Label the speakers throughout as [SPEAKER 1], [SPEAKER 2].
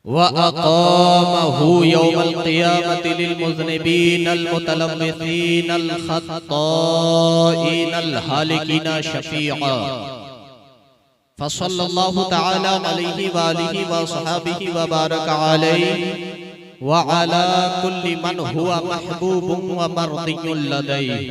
[SPEAKER 1] وأقامه يوم القيامة للمذنبين المتلوثين الخطائين الهالكين شفيعا فصلى الله تعالى عليه وآله وصحابه وبارك عليه وعلى كل من هو محبوب ومرضي لديه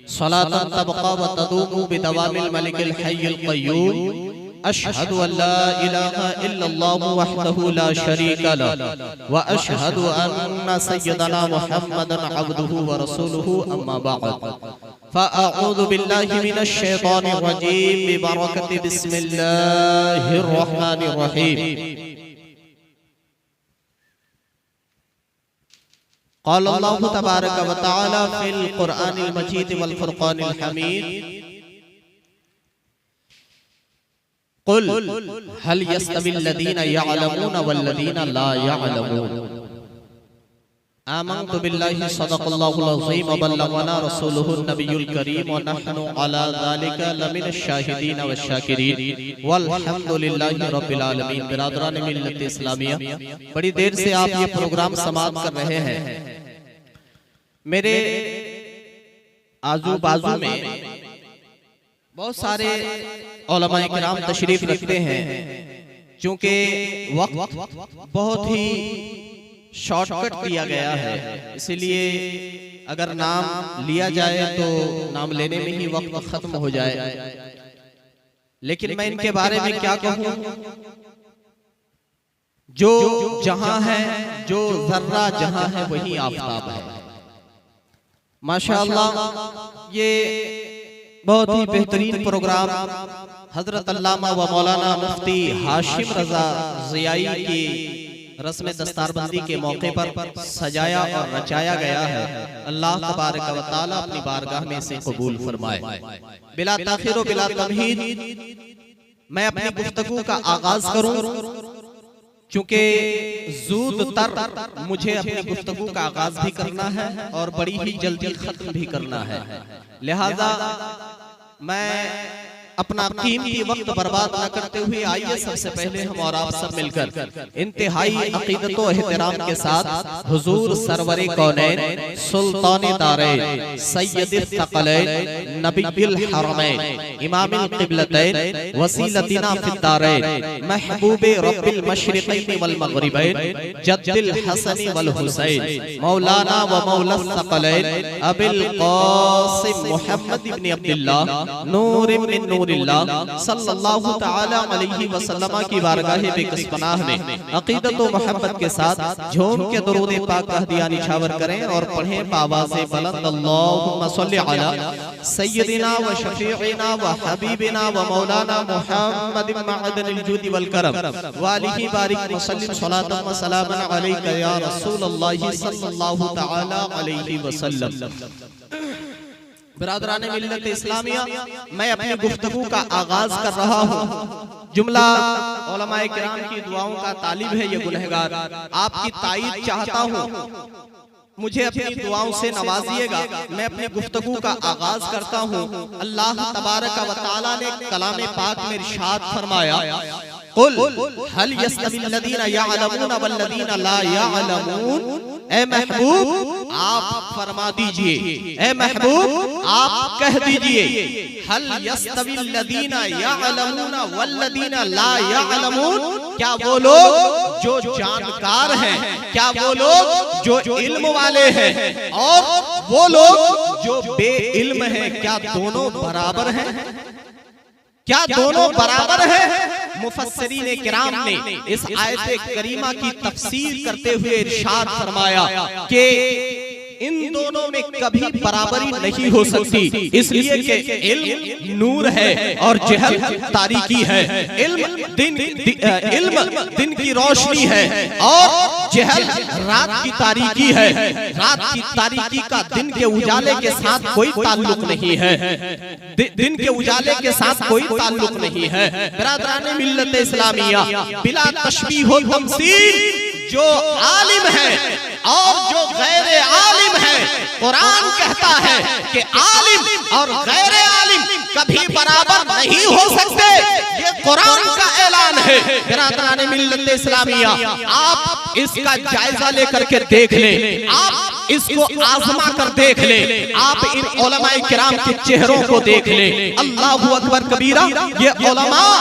[SPEAKER 1] صلاة تبقى وتدوم بدوام الملك الحي القيوم أشهد أن لا إله إلا الله وحده لا شريك له وأشهد أن سيدنا محمدا عبده ورسوله أما بعد فأعوذ بالله من الشيطان الرجيم ببركة بسم الله الرحمن الرحيم قال الله تبارك وتعالى في القرآن المجيد والفرقان الحميد قل هل يستوي الذين يعلمون والذين لا يعلمون آمنت بالله صدق الله العظيم وبلغنا رسوله النبي الكريم ونحن على ذلك لمن الشاهدين والشاكرين والحمد لله رب العالمین. برادران ملت اسلامیہ، بڑی دیر سے آپ یہ پروگرام سماعت کر رہے ہیں. میرے آزو بازو میں بہت سارے علماء کرام تشریف رکھتے ہیں. چونکہ وقت بہت ہی شارٹ کٹ دیا گیا ہے، اسی لیے اگر نام لیا جائے تو نام لینے میں ہی وقت ختم ہو جائے. لیکن میں ان کے بارے میں کیا کہوں؟ جو جہاں ہے، جو ذرہ جہاں ہے وہی آفتاب ہے. ماشاءاللہ یہ بہت ہی بہترین پروگرام حضرت علامہ و مولانا مفتی ہاشم رضا ضیائی کی رسم دستار بندی کے موقع پر سجایا اور رچایا گیا ہے. اللہ تبارک و تعالی اپنی بارگاہ میں سے قبول فرمائے. بلا تاخیر و بلا تمہید میں اپنی گفتگو کا آغاز کروں، چونکہ زود تر مجھے اپنی گفتگو کا آغاز بھی کرنا ہے اور بڑی ہی جلدی ختم بھی کرنا ہے. لہذا میں اپنا قیمتی وقت برباد نہ کرتے ہوئے آئیے سب سے پہلے ہم اور آپ سب مل کر انتہائی عقیدت و احترام کے ساتھ حضور سرور کونین سلطان دارین سید الثقلین نبی الحرمین امام القبلتین وسیلتنا فی الدارین محبوب رب المشرقین والمغربین جد الحسن والحسین مولانا و مولا الثقلین ابی القاسم محمد بن عبداللہ نور من نور اللہ صلی اللہ تعالی علیہ وسلم کی بارگاہ بے کس پناہ میں عقیدت و محبت کے ساتھ جھوم کے درود پاک کا ہدیہ نچھاور کریں اور پڑھیں بآواز بلند اللہم صلی علی سیدنا و شفیعنا و حبیبنا و مولانا محمد معدن الجود والکرم والہ بارک وسلم صلاة و سلام علیکہ یا رسول اللہ صلی اللہ تعالی علیہ وسلم. برادران ملت اسلامیہ، میں اپنی گفتگو کا آغاز کر رہا ہوں. جملہ علماء کرام کی دعاؤں کا طالب ہے یہ گنہگار. آپ کی تائید چاہتا ہوں، مجھے اپنی دعاؤں سے نوازیے گا. میں اپنی گفتگو کا آغاز کرتا ہوں. اللہ تبارک و تعالی نے کلام پاک میں ارشاد فرمایا قل هل يستوي الذين يعلمون والذين لا يعلمون. اے محبوب آپ فرما دیجئے، اے محبوب آپ کہہ دیجئے هل يستوي الذين يعلمون والذين لا يعلمون. کیا وہ لوگ جو جانکار ہیں، کیا وہ لوگ جو علم والے ہیں اور وہ لوگ جو بے علم ہیں، کیا دونوں برابر ہیں؟ کیا دونوں برابر ہیں؟ مفسرین کرام نے اس آیت کریمہ کی تفسیر کرتے ہوئے ارشاد فرمایا کہ ان دونوں میں کبھی برابری نہیں ہو سکتی، اس لیے کہ علم نور ہے اور جہل تاریکی ہے. علم دن کی روشنی ہے اور جہل رات کی تاریکی ہے. رات کی تاریکی کا دن کے اجالے کے ساتھ کوئی تعلق نہیں ہے، دن کے اجالے کے ساتھ کوئی تعلق نہیں ہے. برادران ملت اسلامیہ، بلا تشبیہ و تمثیل جو عالم ہے اور جو غیر عالم ہے، قرآن کہتا ہے کہ عالم اور غیر عالم کبھی برابر نہیں ہو سکتے، یہ قرآن کا اعلان ہے۔ برادران ملت اسلامیہ، آپ اس کا جائزہ لے کر کے دیکھ لیں، آپ اس کو آزما کر دیکھ لیں، آپ ان علماء کرام کے چہروں کو دیکھ لیں۔ اللہ اکبر کبیرہ، یہ علماء،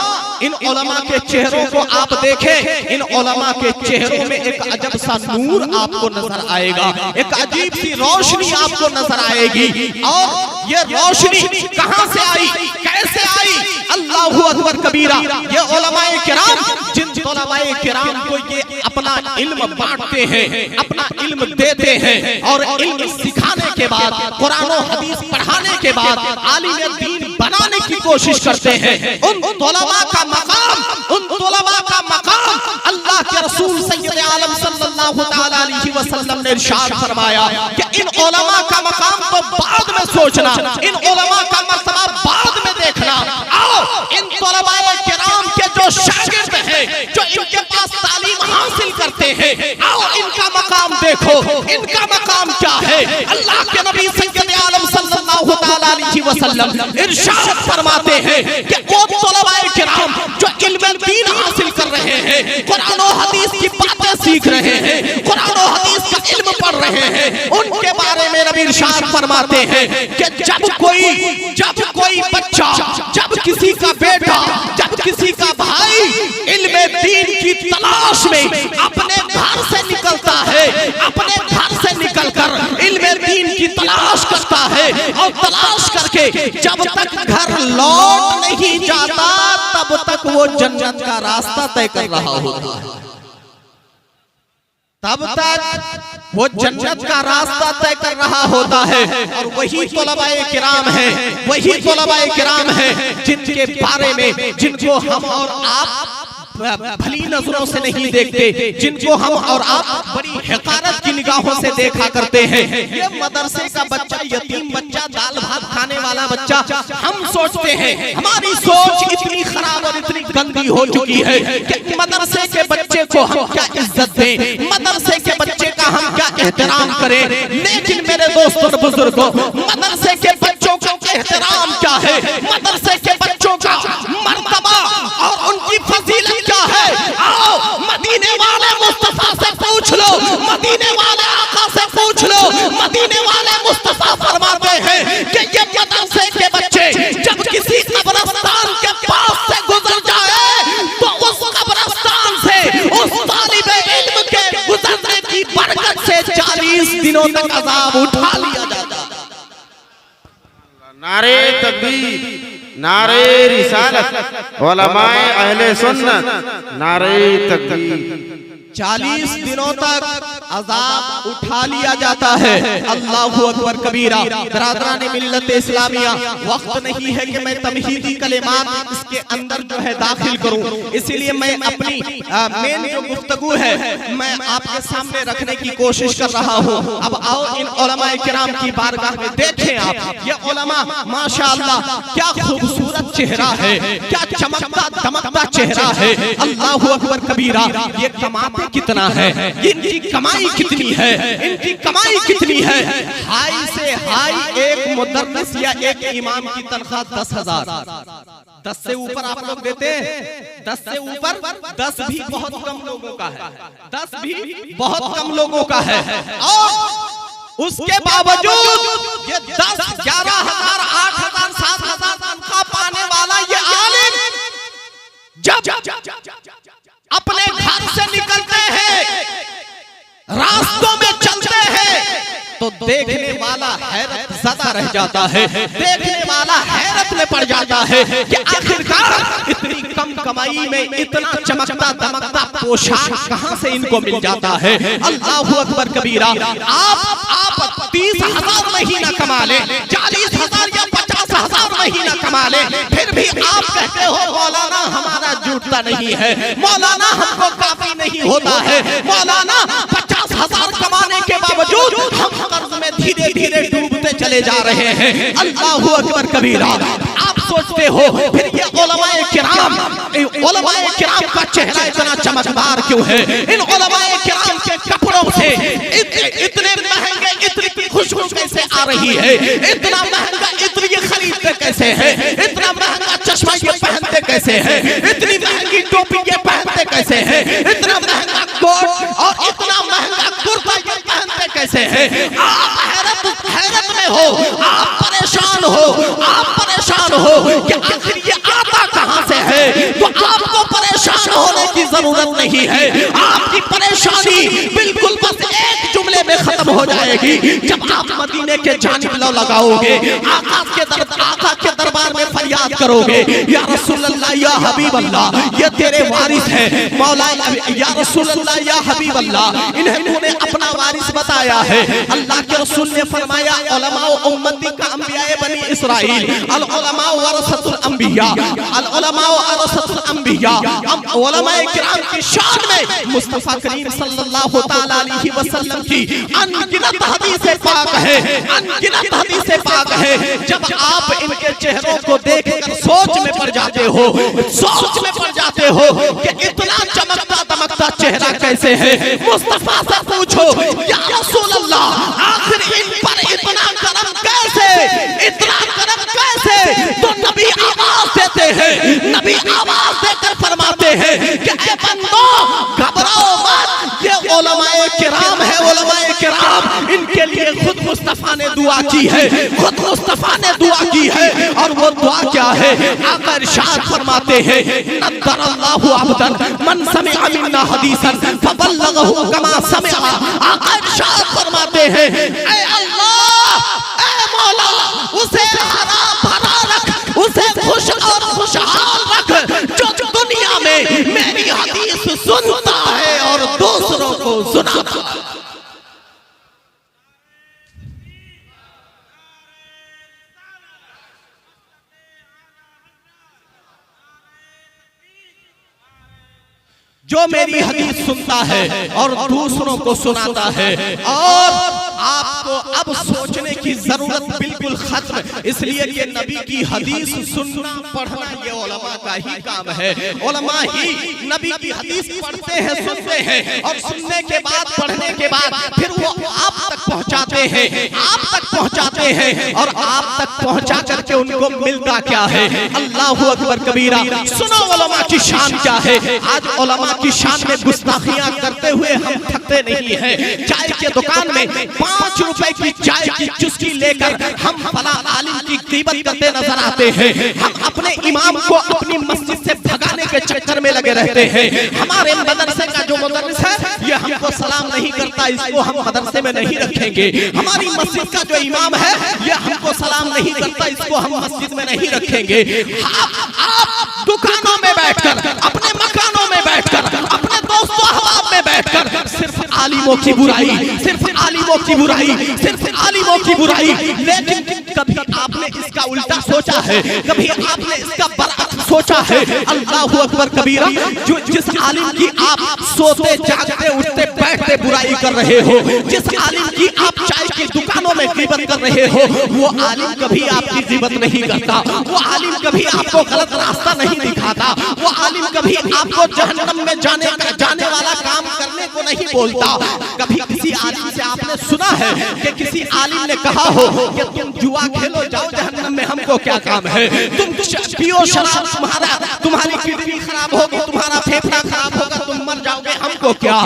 [SPEAKER 1] ان علماء کے چہروں کو آپ دیکھیں، ان علماء کے چہروں میں ایک عجب سا نور آپ کو نظر آئے گا، ایک عجیب سی روشنی آپ کو نظر آئے گی۔ اور یہ روشنی کہاں سے آئی، کیسے آئی؟ اللہ اکبر کبیرہ، یہ علماء کرام، جن طلباء کرام کو یہ اپنا علم بانٹتے ہیں، اپنا علم دیتے ہیں، اور علم سکھانے کے بعد، قرآن و حدیث پڑھانے کے بعد عالم دین بنانے کی کوشش کرتے ہیں، ان طلباء کا مقام، ان طلباء کا مقام اللہ کے رسول سید عالم صلی اللہ تعالی علیہ وسلم نے ارشاد فرمایا کہ ان علماء کا مقام تو بعد میں سوچنا، ان علماء کا مرتبہ بعد میں دیکھنا۔ آؤ ان طلباء کرام کے جو شاگرد ہیں، جو ان کے پاس تعلیم حاصل کرتے ہیں، آؤ ان کا مقام دیکھو، ان کا مقام کیا ہے۔ اللہ کے نبی سید عالم صلی اللہ تعالی علیہ وسلم ارشاد فرماتے ہیں کہ وہ طلباء کرام جو علم دین حاصل کر رہے ہیں، قرآن و حدیث کی باتیں سیکھ رہے ہیں، قرآن و حدیث کا علم پڑھ رہے ہیں، ان کے بارے میں نبی ارشاد فرماتے ہیں کہ جب کوئی بچہ، جب کسی کا بیٹا، جب کسی کا بھائی علم دین کی تلاش میں اپنے گھر سے نکلتا ہے، اپنے گھر سے نکل کر علم دین کی تلاش کرتا ہے، اور تلاش کر کے جب تک گھر لوٹ نہیں جاتا تب تک وہ جنت کا راستہ طے کر رہا ہوتا ہے، تب تک وہ جنت کا راستہ طے کر رہا ہوتا ہے۔ اور وہی طلباء کرام ہیں، وہی طلباء کرام ہیں جن کے بارے میں، جن کو ہم اور آپ بھلی نظروں سے نہیں دیکھتے، جن کو ہم اور آپ بڑی حقارت کی نگاہوں سے دیکھا کرتے ہیں۔ یہ مدرسے کا بچہ، یتیم بچہ، دال بھات کھانے والا بچہ، ہم سوچتے ہیں، ہماری سوچ اتنی خراب اور اتنی گندی ہو چکی ہے کہ مدرسے کے بچے کو ہم کیا عزت دیں، مدرسے کے بچے کا ہم کیا احترام کریں۔ لیکن میرے دوستوں بزرگوں، مدرسے کے بچوں کا احترام کیا ہے، مدرسے کے بچوں کا مرتبہ اور ان کی فضیلت کیا ہے؟ آؤ مدینے والے مصطفیٰ سے پوچھ لو، مدینے والے آقا سے پوچھ لو، مدینے والے مصطفیٰ فرماتے ہیں کہ یہ مدرسے کے بچے جب کسی قبرستان کے پاس سے گزر جائے تو اس قبرستان سے اس طالب علم کے گزرنے کی برکت سے 40 دنوں تک عذاب اٹھا لیا جاتا۔
[SPEAKER 2] نعرہ تکبیر، نعرہ رسالت، علماء اہل سنت، نعرہ تکبیر۔
[SPEAKER 1] 40 دنوں تک عذاب اٹھا لیا جاتا ہے۔ اللہ اکبر کبیرہ۔ برادران ملت اسلامیہ، وقت نہیں ہے کہ میں تمہیدی کلمات اس کے اندر جو ہے داخل کروں، اسی لیے میں اپنی مین جو گفتگو ہے میں آپ کے سامنے رکھنے کی کوشش کر رہا ہوں۔ اب آؤ ان علماء کرام کی بارگاہ میں دیکھیں آپ، یہ علماء ماشاءاللہ کیا خوبصورت چہرہ ہے، کیا چمکتا دمکتا چہرہ ہے۔ اللہ اکبر کبیرہ۔ یہ کماتے کتنا ہے، ان کی کمائی کتنی ہے، ان کی کمائی کتنی ہے۔ ہائی سے ہائی ایک مدرس یا ایک امام کی تنخواہ 10,000، 10 سے اوپر آپ لوگ دیتے ہیں، 10 سے اوپر، 10 بھی بہت کم لوگوں کا ہے، 10 بھی بہت کم لوگوں کا ہے۔ اور اس کے باوجود یہ 10، 11,000، 8,000، 7,000 تنخواہ پانے والا یہ عالم جب اپنے گھر سے نکلتے ہیں، راستوں میں چلتے ہیں، تو دیکھنے والا حیرت زدہ رہ جاتا ہے، دیکھنے والا حیرت میں پڑ جاتا ہے کہ آخرکار اتنی کم کمائی میں اتنا چمکتا دمکتا پوشاک کہاں سے ان کو مل جاتا ہے۔ اللہ اکبر کبیرہ۔ آپ 30,000 مہینہ کما لیں، 40,000 یا 50,000 مہینہ کما لیں، پھر بھی آپ کہتے ہو مولانا ہمارا جھوٹتا نہیں ہے، مولانا ہم کو کافی نہیں ہوتا ہے، مولانا 50,000 کمانے کے باوجود ہم قرض میں دھیرے دھیرے ڈوبتے چلے جا رہے ہیں۔ اللہ اکبر کبیرہ۔ آپ سوچتے ہو پھر یہ علماء کرام کا چہرہ اتنا چمکدار کیوں ہے؟ ان علماء کرام کے کپڑوں سے اتنے مہنگے، اتنی خوشبو کیسے آ رہی ہے؟ اتنا مہنگا عطر یہ خرید پہنتے کیسے ہیں؟ اتنا مہنگا چشمہ یہ پہنتے کیسے ہیں؟ اتنی مہنگی ٹوپی یہ پہنتے کیسے ہیں؟ اتنا مہنگا کوٹ اور اتنا مہنگا کرتا یہ پہنتے کیسے ہیں؟ آپ حیرت میں ہو، آپ پریشان ہو کہ آخر یہ آتا کہاں سے ہے؟ تو آپ کو پریشان ہونے کی ضرورت نہیں ہے، آپ کی پریشانی بالکل بس ایک جملے میں ختم ہو جائے گی جب آپ مدینے کے جانب لو لگاؤ گے، آقا کے دربار میں فریاد کرو گے، یا رسول اللہ یا حبیب اللہ یہ تیرے وارث ہیں، مولا یا رسول اللہ یا حبیب اللہ انہیں اپنا وارث بتایا ہے۔ اللہ کے رسول نے فرمایا علماء امتی کا انبیاء بنی اسرائیل، العلماء ورثۃ الانبیاء، العلماء ورثۃ الانبیاء، علماء کرام کی شان میں مصطفیٰ کریم صلی اللہ تعالی علیہ وسلم کی انگنت حدیث پاک ہے، انگنت حدیث پاک ہے۔ جب آپ ان کے چہروں کو دیکھ کر سوچ میں پڑ جاتے ہو کہ اتنا چمکتا دمکتا چہرہ کیسے ہے، مصطفیٰ سے پوچھو یا رسول اللہ آخر ان پر اتنا کرم کیسے، اتنا کرم کیسے؟ تو نبی آواز دیتے ہیں، نبی آواز دے کر فرماتے ہیں کہ اے بندو گھبراؤ مت، یہ علماء کرام ہے، علماء کرام ان کے لیے خود مصطفیٰ نے دعا کی ہے، خود مصطفیٰ نے دعا کی ہے، اور وہ دعا کیا ہے؟ آقا ارشاد فرماتے ہیں نذر اللہ عبدا من سمع منا حدیثا فبلغہ کما سمع۔ آقا ارشاد فرماتے ہیں اے اللہ، اے مولا اسے ہرا بھرا رکھ، اسے خوش اور خوشحال رکھ جو دنیا میں میری حدیث سنتا ہے اور دوسروں کو سناتا ہے۔ جو میری حدیث سنتا ہے اور دوسروں کو سناتا ہے، اور آپ کو اب سوچنے کی ضرورت بالکل ختم، اس لیے کہ نبی کی حدیث سننا پڑھنا یہ علماء کا ہی کام ہے۔ علماء ہی نبی کی حدیث پڑھتے ہیں، سنتے ہیں، اور سننے کے بعد پڑھنے کے بعد پھر وہ آپ تک پہنچاتے ہیں، آپ تک پہنچاتے ہیں، اور آپ تک پہنچا کر کے ان کو ملتا کیا ہے؟ اللہ اکبر کبیرہ۔ سنو علماء کی شان کیا ہے۔ آج علماء کی شان میں گستاخیاں کرتے ہوئے ہم تھکتے نہیں ہیں۔ چائے کے دکان میں 5 روپے کی چائے کی چسکی لے کر ہم فلاں عالم کی غیبت کرتے نظر آتے ہیں۔ ہم اپنے امام کو اپنی مسجد سے بھگانے کے چکر میں لگے رہتے ہیں۔ ہمارے مدرسے کا جو مدرس ہے یہ ہم کو سلام نہیں کرتا، اس کو ہم مدرسے میں نہیں رکھیں گے۔ ہماری مسجد کا جو امام ہے یہ ہم کو سلام نہیں کرتا، اس کو ہم مسجد میں نہیں رکھیں گے۔ آپ دکانوں میں بیٹھ کر، اپنے مکانوں میں بیٹھ کر، اپنے دوست و احباب میں بیٹھ کر صرف عالموں کی برائی، صرف عالموں کی برائی، صرف عالموں کی برائی۔ لیکن کبھی آپ نے اس کا الٹا سوچا ہے؟ کبھی آپ نے اس کا برعکس سوچا ہے؟ اللہ اکبر کبیرہ۔ جس عالم کی آپ سوتے جاگتے اٹھتے بیٹھتے برائی کر رہے ہو، جس عالم کی آپ چائے کی دکانوں میں غیبت کر رہے ہو، وہ عالم کبھی آپ کی غیبت نہیں کرتا، وہ عالم کبھی آپ کو غلط راستہ نہیں دکھاتا، وہ عالم کبھی آپ کو جہنم میں جانے والا کام کرنے کو نہیں بولتا۔ کبھی کسی عالم سے آپ نے سنا ہے کہ کسی عالم نے کہا ہو کہ تم جوا کھیلو جاؤ جہنم میں، ہم کو کیا کام ہے؟ تم پیو شراب، تمہاری کڈنی خراب ہوگی، تمہارا پھیپھڑا خراب ہوگا، تم مر جاؤ گے، ہم کو کیا؟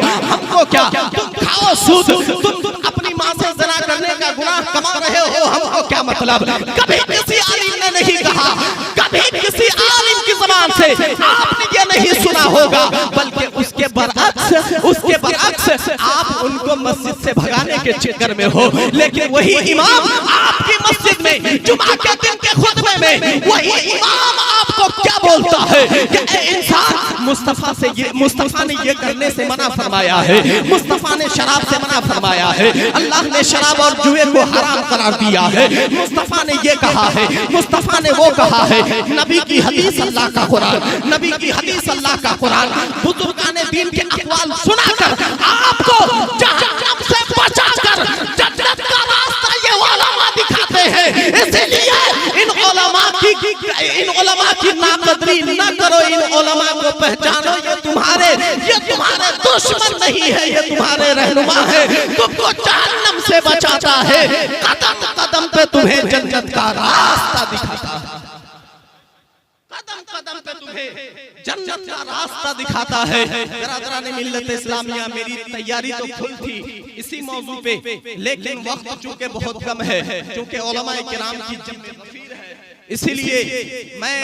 [SPEAKER 1] تم کھاؤ سود، تم اپنی ماں سے زنا کرنے کا گناہ کما رہے ہو، ہم کو کیا مطلب؟ کبھی کسی عالم نے نہیں کہا، کبھی کسی عالم کی زبان سے آپ نے یہ نہیں سنا ہوگا، بلکہ اس کے برعکس آپ ان کو مسجد سے بھگانے کے چکر میں ہو۔ لیکن وہی امام آپ کی مسجد میں جمعہ کے دن کے خطبے میں وہی امام آپ کو کیا بولتا ہے کہ اے انسان، مصطفیٰ نے یہ کرنے سے منع فرمایا ہے، مصطفیٰ نے شراب سے منع فرمایا ہے، اللہ نے شراب اور جوئے کو حرام قرار دیا ہے، مصطفیٰ نے یہ کہا ہے، مصطفیٰ نے وہ کہا ہے۔ نبی کی حدیث اللہ کا قرآن، نبی کی حدیث اللہ کا قرآن، بزرگان دین کے اقوال سنا کر آپ کو جہنم سے بچا کر جنت کا راستہ یہ علماء دکھاتے ہیں۔ اس لیے ان علماء کی ناقدری نہ کرو، ان علماء کو پہچانو، یہ تمہارے دشمن نہیں ہے یہ تمہارے رہنما ہے، تم کو جہنم سے بچاتا ہے، قدم قدم پہ تمہیں جنت کا راستہ دکھاتا ہے، قدم قدم پہ تمہیں جنت کا راستہ دکھاتا ہے۔ برادران ملت اسلامیہ، میری تیاری تو کھل تھی اسی موضوع پہ، لیکن وقت چونکہ بہت کم ہے، چونکہ علماء کرام کی جمع غفیر ہے، اسی لیے میں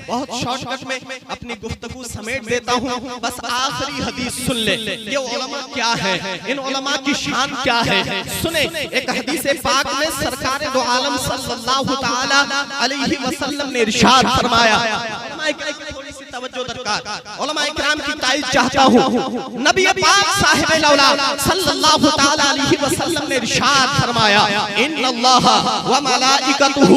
[SPEAKER 1] بہت شارٹ کٹ میں اپنی گفتگو سمیٹ دیتا ہوں۔ بس آخری حدیث سن لیں، یہ علماء کیا ہے، ان علماء کی شان کیا ہے، سنیں۔ ایک حدیث پاک میں سرکار دو عالم صلی اللہ تعالی علیہ وسلم نے ارشاد فرمایا، علماء کرام تھوڑی سی توجہ درکار، علماء کرام کی تائید چاہتا ہوں۔ نبی پاک صاحب الاولاد صلی اللہ تعالی علیہ وسلم نے ارشاد فرمایا، ان اللہ وملائکتہ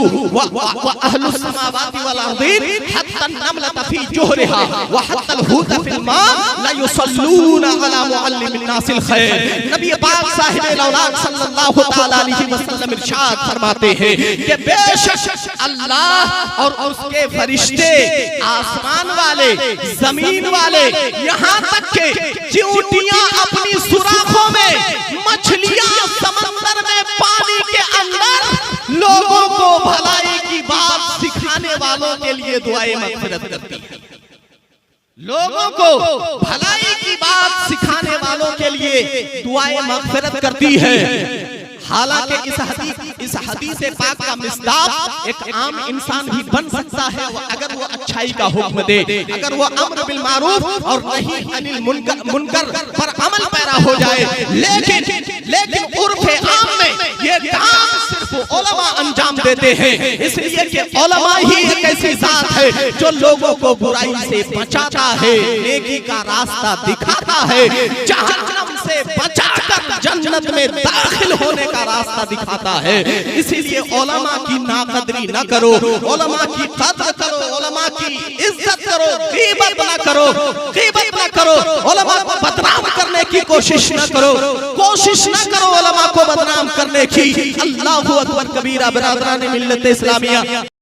[SPEAKER 1] واہل السماوات والارضین حتی النملۃ فی جوہرہا وحتی الحوت فی الماء لیصلون علی معلم الناس الخیر۔ نبی پاک صاحب الاولاد صلی اللہ تعالی علیہ وسلم ارشاد فرماتے ہیں کہ بے شک اللہ اور اس کے فرشتے، آسمان والے، زمین والے، یہاں تک کہ چیونٹیاں اپنی سوراخوں میں، مچھلیاں سمندر میں پانی کے اندر لوگوں کو بھلائی کی بات سکھانے والوں کے لیے دعائیں مغفرت کرتی ہیں، لوگوں کو بھلائی کی بات سکھانے والوں کے لیے دعائیں مغفرت کرتی ہے۔ حالانکہ اس حدیث پاک کا مصداق ایک عام انسان بھی بن سکتا ہے اگر وہ اچھائی کا حکم دے، اگر وہ امر بالمعروف اور نہی عن المنکر پر عمل پیرا ہو جائے، لیکن عرف عام میں یہ کام صرف علماء انجام دیتے ہیں، اس لیے کہ علماء ہی ایک ایسی ذات ہے جو لوگوں کو برائی سے بچاتا ہے، نیکی کا راستہ دکھاتا ہے، جہنم سے بچا کر جنت میں داخل ہونے کا راستہ دکھاتا ہے۔ اسی لیے علماء کی ناقدری نہ کرو، علماء کی قدر کرو، علماء کی عزت کرو، غیبت نہ کرو، علماء کو بدنام کرنے کی کوشش نہ کرو، علماء کو بدنام کرنے کی۔ اللہ اکبر کبیرہ۔ برادران ملت اسلامیہ،